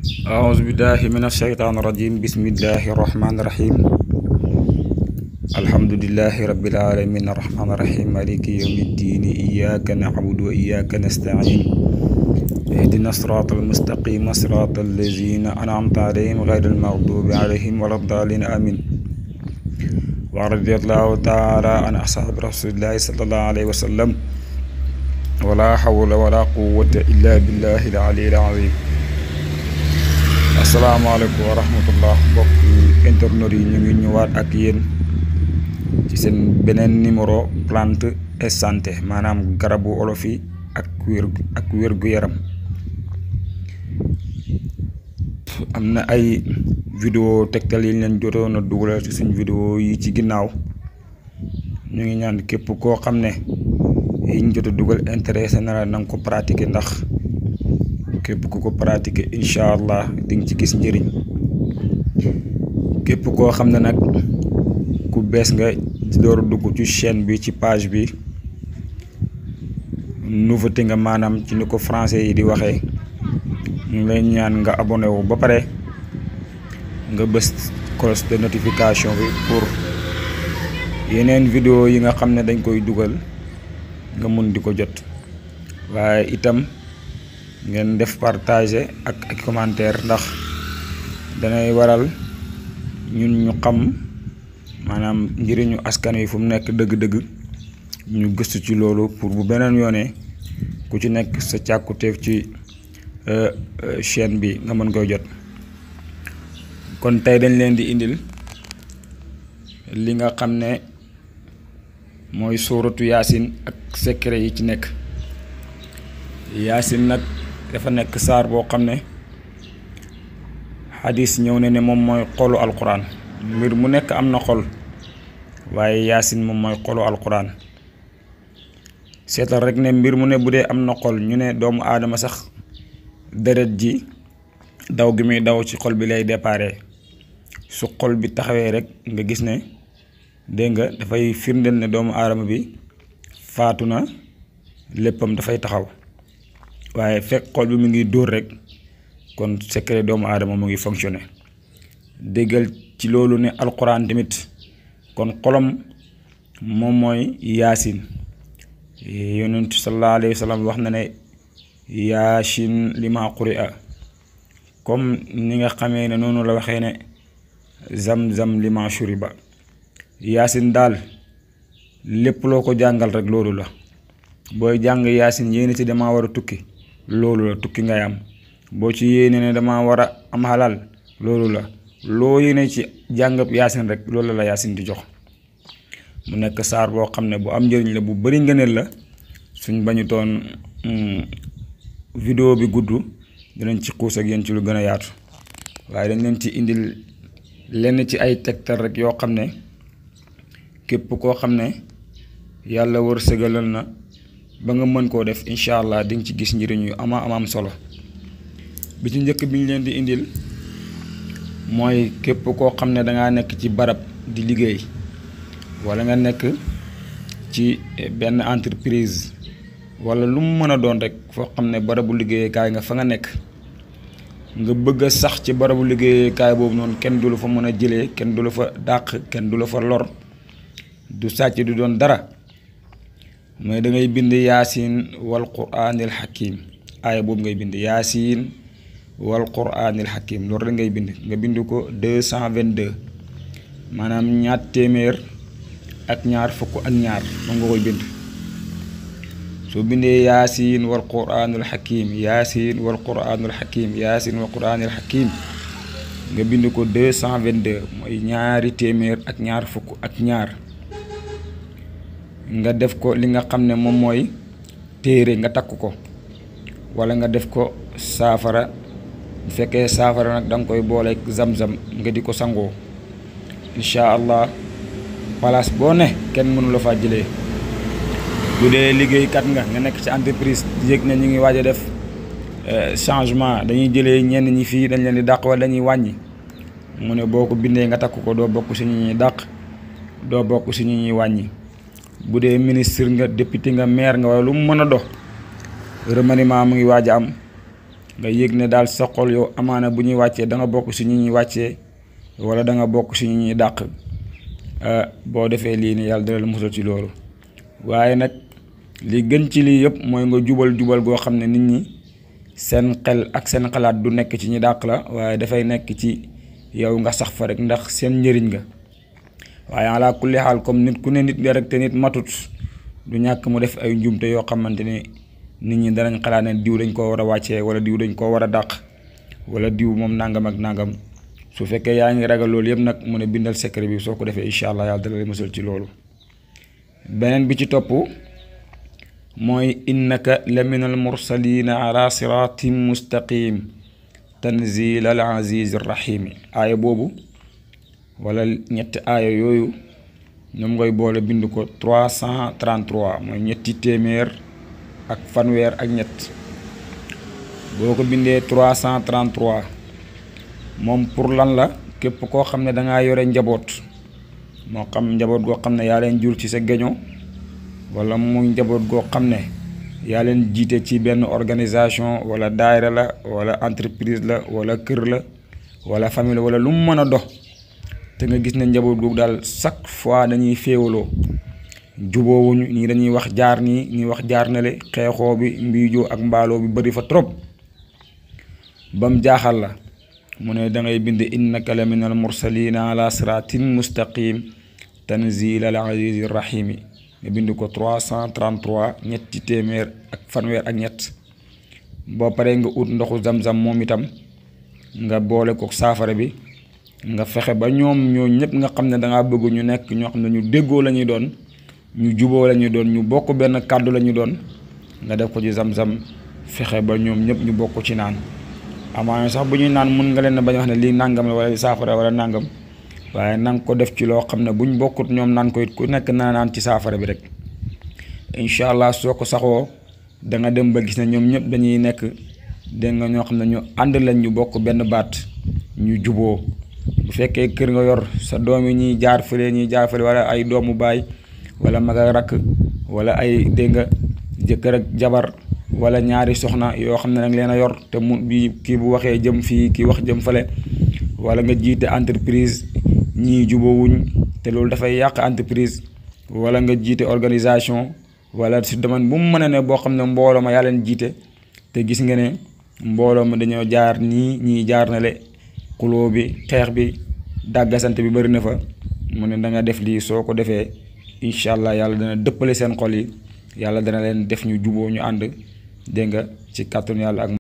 أعوذ بالله من الشيطان الرجيم بسم الله الرحمن الرحيم الحمد لله رب العالمين الرحمن الرحيم مالك يوم الدين إياك نعبد وإياك نستعين اهدنا الصراط المستقيم صراط الذين أنعمت عليهم غير المغضوب عليهم ولا الضالين آمين ورضي الله تعالى عن أصحاب رسول الله صلى الله عليه وسلم ولا حول ولا قوة إلا بالله العلي العظيم. Assalamualaikum warahmatullah mbokk internet yi ñu ngi ñëwaat ak yéen ci seen beneen numéro plante et santé maanaam garabu olof yi ak wér gu yaram. am na ay vidéo tegtal yi ñu leen jotoon a dugalal ci suñ vidéo yi ci ginnaaw ñu ngi ñaan képp koo xam ne yi ñu jot a dugal intéressé na la nanga ko pratiquer ndax képp ku ko pratiquer incha allah di nga ci gis njëriñ. képp koo xam ne nag ku bees nga ci door a dugg ci chaîne bi ci page bi nouveauté nga maanaam ci ni ko français yi di waxee ñu ngi lay ñaan nga abonné wu ba pare nga bës cloche de notification bi pour yeneen vidéo yi nga xam ne dañ koy dugal nga mun di ko jot. waaye itam ngeen def partager ak commentaire ndax danay waral ñun ñu xam maanaam njëriñu askan wi fu mu nekk dëgg-dëgg ñu gëstu ci loolu pour bu beneen yoonee ku ci nekk sa càkkuteef ci chaîne bi nga mën koy jot. kon tey dañ leen di indil li nga xam ne mooy sóoratu yaasin ak secret yi ci nekk. yaasin nag dafa nekk saar boo xam ne xadis ñëw na ne moom mooy xolu alquran. mbir mu nekk am na xol waaye yaasin moom mooy xolu alquran. seetal rek ne mbir mu ne bu dee am na xol ñu ne doomu aadama sax deret ji daw gi muy daw ci xol bi lay déparé su xol bi taxawee rek nga gis ne dégg nga dafay firndeel ne doomu aadama bi faatu na léppam dafay taxaw. waaye fekk xol bi mu ngi dóor rek kon secret doomu aadama mu ngi fonctionné. déggal ci loolu ne alquran tamit kon xolam moom mooy yaasin. yonent sallallahu alayhi wa sallam wax na ne yaasin lima quri'a comme ni nga xamee ne noonu la waxee ne zam-zam lima shuriba. yaasin daal lépp loo ko jàngal rek loolu la. booy jàng yaasin yéene ci dama war a tukki loolu la tukki ngay am. boo ci yéene ne dama war a am halal loolu la. loo yéene ci jàngab yaasin rek loolu la yaasin di jox. mu nekk saar boo xam ne bu am njëriñ la bu bari ngëneel la. suñ bañu toon vidéo bi gudd dinañ ci xuus ak yéen ci lu gën a yaatu waaye dañ leen ci indil lenn ci ay tegtal rek yoo xam ne képp koo xam ne yàlla wërsëgalal na ba nga mën koo def incha allah di nga ci gis njëriñ yu am solo. bi ci njëkk bi ñu leen di indil mooy képp koo xam ne dangaa nekk ci barab di liggéey wala nga nekk ci benn entreprise wala lu mu mën a doon rek foo xam ne barabu liggéeyukaay nga fa nga nekk nga bëgg a sax ci barabu liggéeyukaay boobu noonu kenn du la fa mën a jëlee kenn du la fa dàq kenn du la fa lor du sàcc du doon dara mooy da ngay bind yaasin wal quraanil hakim. aaya boobu ngay bind yaasin wal quraanil hakim loolu rek ngay bind nga bind ko 222 maanaam ñaar téeméer ak ñaar fukk ak ñaar moom nga koy bind. soo bindee yaasin wal quraanil hakim yaasin wal quraanil hakim yaasin wal quraanil hakim nga bind ko 222 mooy ñaari téeméer ak ñaar fukk ak ñaar. nga def ko li nga xam ne moom mooy téere nga takk ko wala nga def ko saafara bu fekkee saafara nag da nga koy booleeg zam-zam nga di ko sangoo incha allah place boo ne kenn mënu la faa jëlee. bu dee liggéeykat nga nekk ci entreprise yëg na ñu ngi waaj a def changement dañuy jëlee ñenn ñi fii dañ leen di dàq wala dañuy wàññi mu ne boo ko bindee nga takk ko doo bokk si ñu ñuy dàq doo bokk si ñu ñuy wàññi. bu dee ministre nga député nga maire nga wala lu mu mën a dox remaniement mu ngi waaj a am nga yëg ne daal sa xol yow amaana bu ñuy wàccee da nga bokk si ñi ñuy wàccee wala da nga bokk si ñi ñuy dàq boo defee lii ni yàlla dana la musal ci loolu. waaye nag li gën ci lii yëpp mooy nga jubal goo xam ne nit ñi seen xel ak seen xalaat du nekk ci ñi dàq la waaye dafay nekk ci yow nga sax fa rek ndax seen njëriñ nga. waaye ala kulli xaal comme nit ku ne nit nga rek te nit matut du ñàkk mu def ay njumte yoo xamante ne nit ñi danañ xalaat ne diw dañ koo war a wàccee wala diw dañ koo war a dàq wala diw moom nangam ak nangam. su fekkee yaa ngi ragal loolu yëpp nag mu ne bindal secret bi soo ko defee incha allah yàlla dana la musal ci loolu. beneen bi ci topp mooy innaka la min al mursalina ala siratin mustaqim tanzil al aziz rahim. aaya boobu wala ñetti aaya yooyu ñoom ngay boole bind ko 333 mooy ñetti téeméer ak fanweer ak ñett. boo ko bindee 333 moom pour lan la képp koo xam ne dangaa yore njaboot moo xam njaboot goo xam ne yaa leen jur ci sa geño wala muy njaboot goo xam ne yaa leen jiite ci benn organisation wala daayira la wala entreprise la wala kër la wala famille wala lu mu mën a dox te nga gis ne njaboot googu daal chaque fois dañuy féewaloo juboowuñu ñii dañuy wax jaar nii ñii wax jaar na le xeexoo bi mbiijoo ak mbaaloo bi bëri fa trop bam jaaxal la mu ne da ngay bind innaka la min al mursalina ala siratin mustaqim tanzil al aziz rahimi nga bind ko 333 ñetti téeméer ak fanweer ak ñett. boo paree nga ut ndoxu zam-zam moom itam nga boole ko saafara bi nga fexe ba ñoom ñoo ñëpp nga xam ne dangaa bëgg ñu nekk ñoo xam ne ñu déggoo la ñuy doon ñu juboo la ñuy doon ñu bokk benn kàddu la ñuy doon nga def ko ci zam-zam fexe ba ñoom ñëpp ñu bokk ci naan. amaana sax bu ñuy naan mun nga leen bañ wax ne lii nangam la wala saafara wala nangam waaye nanga ko def ci loo xam ne buñ bokkut ñoom naan ko it ku nekk naan ci saafara bi rek incha allah soo ko saxoo da nga dem ba gis ne ñoom ñëpp dañuy nekk dégg nga ñoo xam ne ñu ànd lañ ñu bokk benn baat ñu juboo. bu fekkee kër nga yor sa doom yi ñuy jaar fële wala ay doomu baay wala mag ak rakk wala ay dégg nga jëkkër ak jabar wala ñaari soxna yoo xam ne nag leen a yor te mu bi kii bu waxee jëm fii kii wax jëm fale wala nga jiite entreprise ñii jubóowuñ te loolu dafay yàq entreprise wala nga jiite organisation wala si domaine bu mu mën a ne boo xam ne mbooloo ma yaa leen jiite te gis nga ne mbooloo ma dañoo jaar nii ñii jaar na le xuloo bi xeex bi dàggasante bi bëri na fa mu ne da nga def lii soo ko defee incha allah yàlla dana dëppale seen xol yi yàlla dana leen def ñu juboo ñu ànd dégg nga ci kàttanu yàlla ak